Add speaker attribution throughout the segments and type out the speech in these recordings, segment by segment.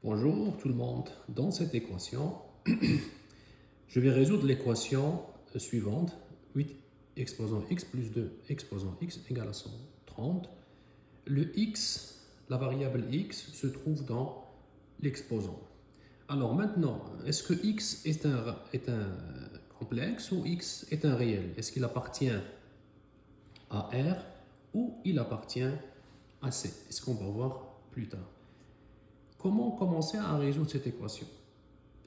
Speaker 1: Bonjour tout le monde. Dans cette équation, je vais résoudre l'équation suivante. 8 exposant x plus 2 exposant x égale à 130. Le x, la variable x, se trouve dans l'exposant. Alors maintenant, est-ce que x est un complexe ou x est un réel? Est-ce qu'il appartient à R ou il appartient à C? Est-ce qu'on va voir plus tard? Comment commencer à résoudre cette équation?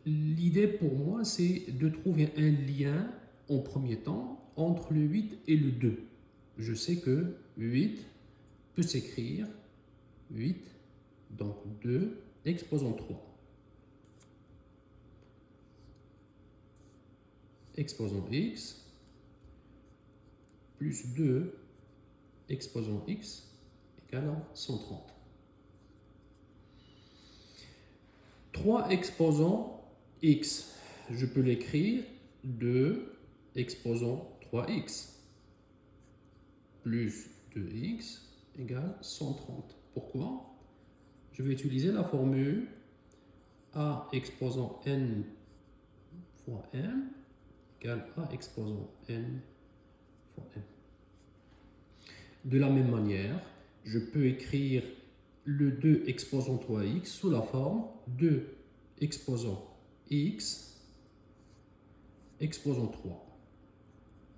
Speaker 1: L'idée pour moi, c'est de trouver un lien en premier temps entre le 8 et le 2. Je sais que 8 peut s'écrire 8, donc 2, exposant 3. Exposant x plus 2 exposant x égale à 130. 3 exposant x, je peux l'écrire 2 exposant 3x plus 2x égale 130. Pourquoi? Je vais utiliser la formule a exposant n fois m égale a exposant n fois m. De la même manière, je peux écrire le 2 exposant 3x sous la forme 2 exposant x exposant 3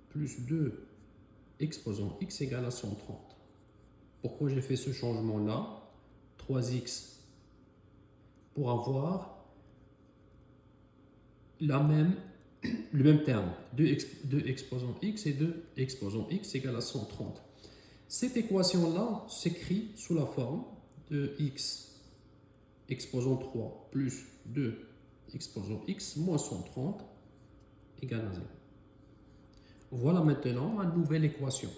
Speaker 1: plus 2 exposant x égale à 130. Pourquoi j'ai fait ce changement-là? 3x pour avoir le même terme, 2 exposant x et 2 exposant x égale à 130. Cette équation-là s'écrit sous la forme de x exposant 3 plus 2 exposant x moins 130 égale à 0. Voilà maintenant ma nouvelle équation.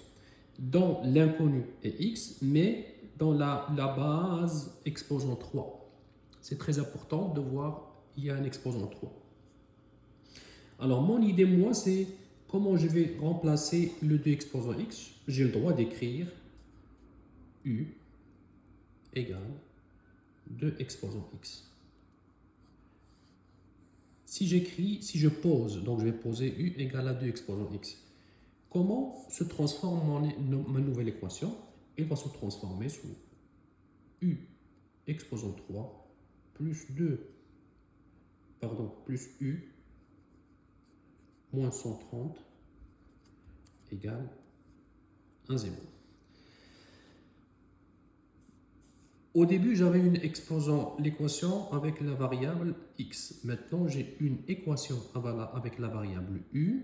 Speaker 1: Dans l'inconnu est x, mais dans la base exposant 3. C'est très important de voir qu'il y a un exposant 3. Alors mon idée, moi, c'est comment je vais remplacer le 2 exposant x. J'ai le droit d'écrire u égale 2 exposant x. Si je pose, donc je vais poser u égale à 2 exposant x. Comment se transforme ma nouvelle équation? Elle va se transformer sous u exposant 3 plus u moins 130 égale 1, 0. Au début, j'avais une exposant l'équation avec la variable x. Maintenant, j'ai une équation avec la variable u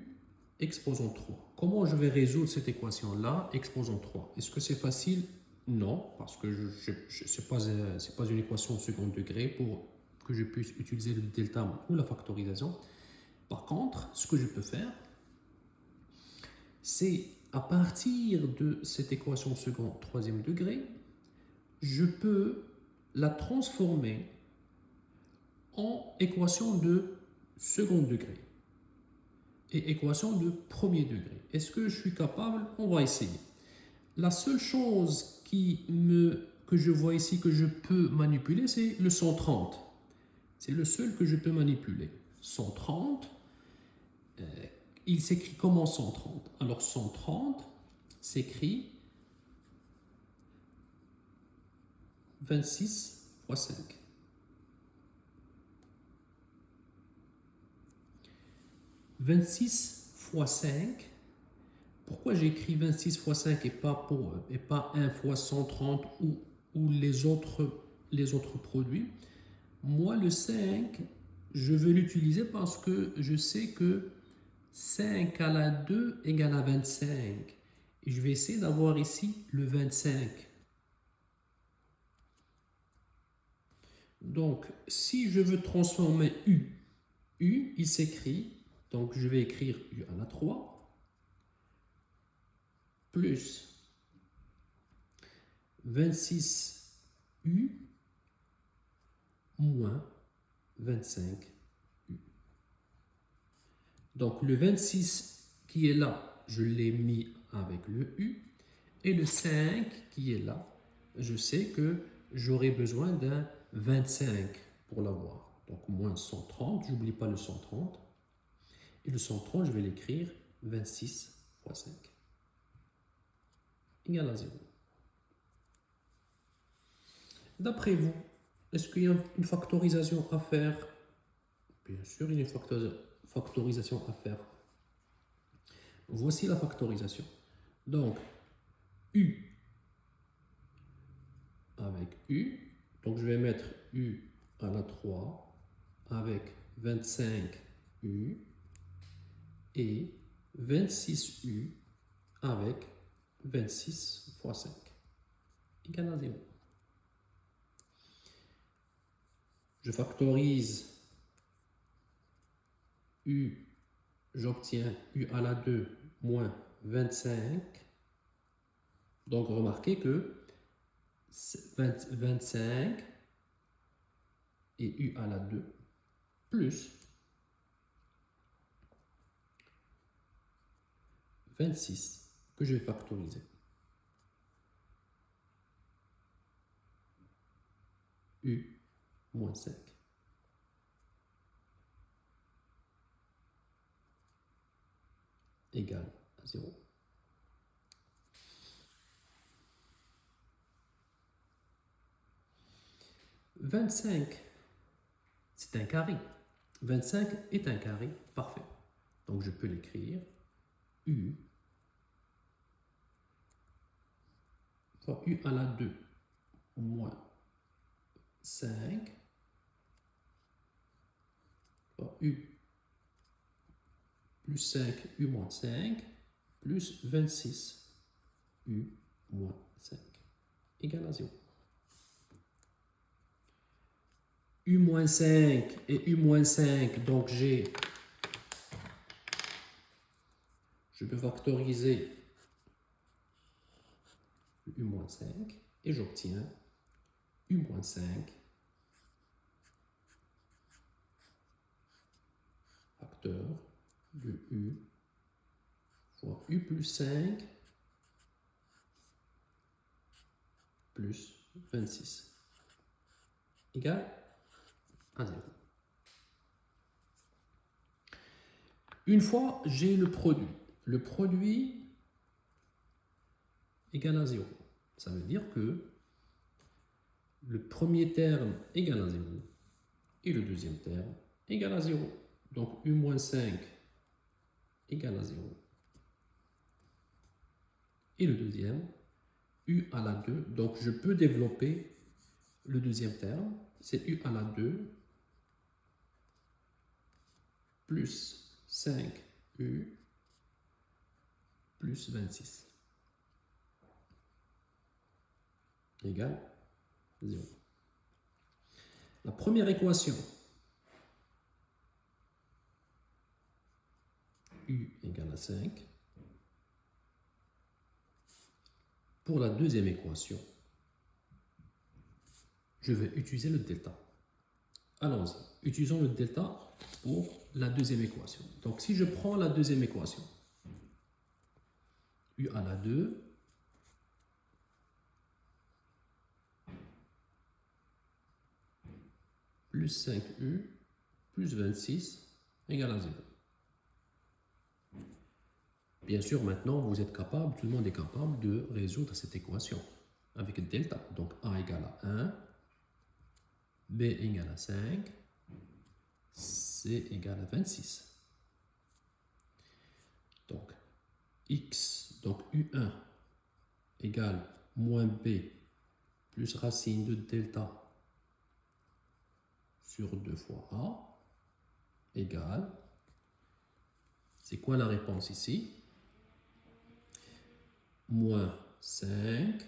Speaker 1: exposant 3. Comment je vais résoudre cette équation-là, exposant 3? Est-ce que c'est facile? Non, parce que ce n'est pas une équation au second degré pour que je puisse utiliser le delta ou la factorisation. Par contre, ce que je peux faire, c'est à partir de cette équation au second troisième degré, je peux la transformer en équation de second degré et équation de premier degré. Est-ce que je suis capable? On va essayer. La seule chose que je vois ici que je peux manipuler, c'est le 130. C'est le seul que je peux manipuler. 130, il s'écrit comment 130? Alors 130 s'écrit 26 fois 5. 26 fois 5. Pourquoi j'ai écrit 26 fois 5 et pas 1 fois 130 ou les autres produits? Moi, le 5, je veux l'utiliser parce que je sais que 5 à la 2 égale à 25. Et je vais essayer d'avoir ici le 25. Donc, si je veux transformer u, il s'écrit, donc je vais écrire u à la 3, plus 26u moins 25u. Donc, le 26 qui est là, je l'ai mis avec le u, et le 5 qui est là, je sais que j'aurai besoin d'un 25 pour l'avoir. Donc moins 130, j'oublie pas le 130. Et le 130, je vais l'écrire 26 fois 5 égale à 0. D'après vous, est-ce qu'il y a une factorisation à faire? Bien sûr, il y a une factorisation à faire. Voici la factorisation. Donc, U avec U. Donc, je vais mettre U à la 3 avec 25U et 26U avec 26 fois 5 égale à 0. Je factorise U, j'obtiens U à la 2 moins 25. Donc, remarquez que 25 et U à la 2 plus 26 que je vais factoriser. U moins 5 égale à 0. « 25, c'est un carré. 25 est un carré, parfait. Donc je peux l'écrire U fois U à la 2 moins 5 fois U plus 5, U moins 5, plus 26, U moins 5, égale à 0. U moins 5 et U moins 5, donc je peux factoriser U moins 5 et j'obtiens U moins 5 facteur de U fois U plus 5 plus 26 égale à 0. Une fois j'ai le produit égale à 0. Ça veut dire que le premier terme égale à 0 et le deuxième terme égale à 0. Donc U moins 5 égale à 0. Et le deuxième, U à la 2. Donc je peux développer le deuxième terme. C'est U à la 2 plus 5U plus 26 égale 0. La première équation, U égale à 5. Pour la deuxième équation, je vais utiliser le delta. Allons-y, utilisons le delta pour la deuxième équation. Donc si je prends la deuxième équation, U à la 2 plus 5U plus 26 égale à 0. Bien sûr, maintenant, vous êtes capable, tout le monde est capable de résoudre cette équation avec le delta. Donc A égale à 1, B égale à 5, C égale à 26. Donc X, donc U1 égale moins B plus racine de delta sur 2 fois A égale, c'est quoi la réponse ici? Moins 5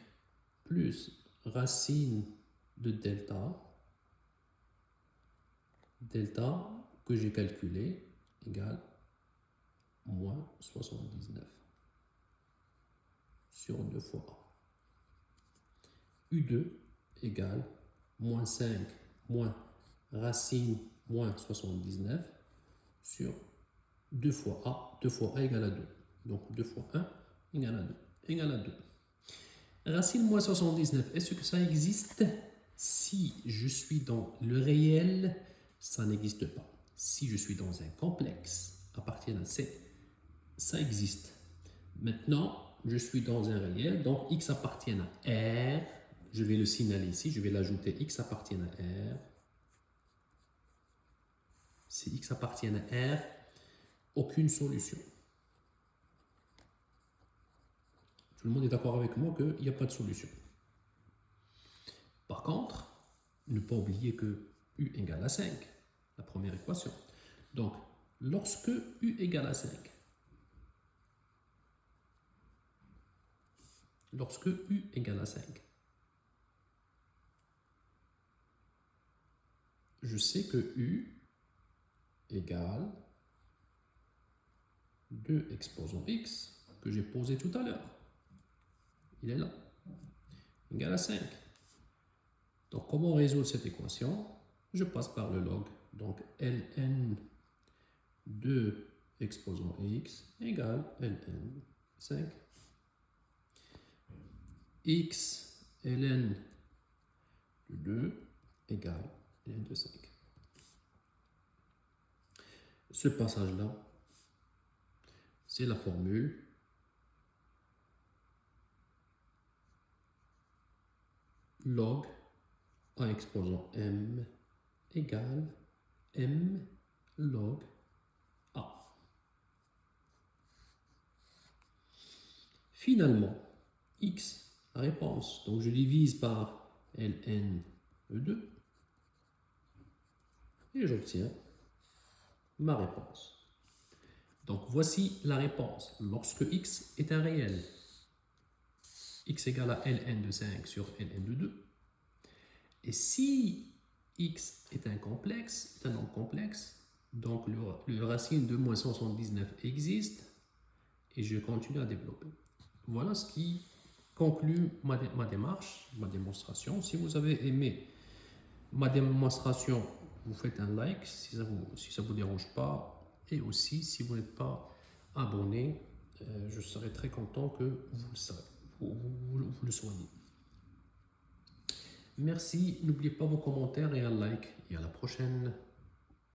Speaker 1: plus racine de delta que j'ai calculé égale moins 79 sur 2 fois A. U2 égale moins 5 moins racine moins 79 sur 2 fois A. 2 fois A égale à 2. Donc 2 fois 1 égale à 2. Égale à 2. Racine moins 79, est-ce que ça existe? Si je suis dans le réel, ça n'existe pas. Si je suis dans un complexe appartiennent à C, ça existe. Maintenant, je suis dans un réel, donc x appartient à R. Je vais le signaler ici, je vais l'ajouter x appartient à R. Si x appartient à R, aucune solution. Tout le monde est d'accord avec moi qu'il n'y a pas de solution. Par contre, ne pas oublier que U égale à 5, la première équation. Donc, lorsque U égale à 5, lorsque U égale à 5, je sais que U égale 2 exposant x que j'ai posé tout à l'heure. Il est là. Égal à 5. Donc, comment résoudre cette équation? Je passe par le log. Donc, ln 2 exposant x égale ln 5. X ln de 2 égale ln de 5. Ce passage-là, c'est la formule log A exposant m égale m log A. Finalement, x, la réponse, donc je divise par ln E2 et j'obtiens ma réponse. Donc voici la réponse. Lorsque x est un réel, x égale à ln de 5 sur ln de 2. Et si x est un complexe, est un nombre complexe, donc le racine de moins 179 existe et je continue à développer. Voilà ce qui conclut ma démarche, ma démonstration. Si vous avez aimé ma démonstration, vous faites un like si ça vous dérange pas. Et aussi, si vous n'êtes pas abonné, je serai très content que vous le soyez. Merci, n'oubliez pas vos commentaires et un like. Et à la prochaine.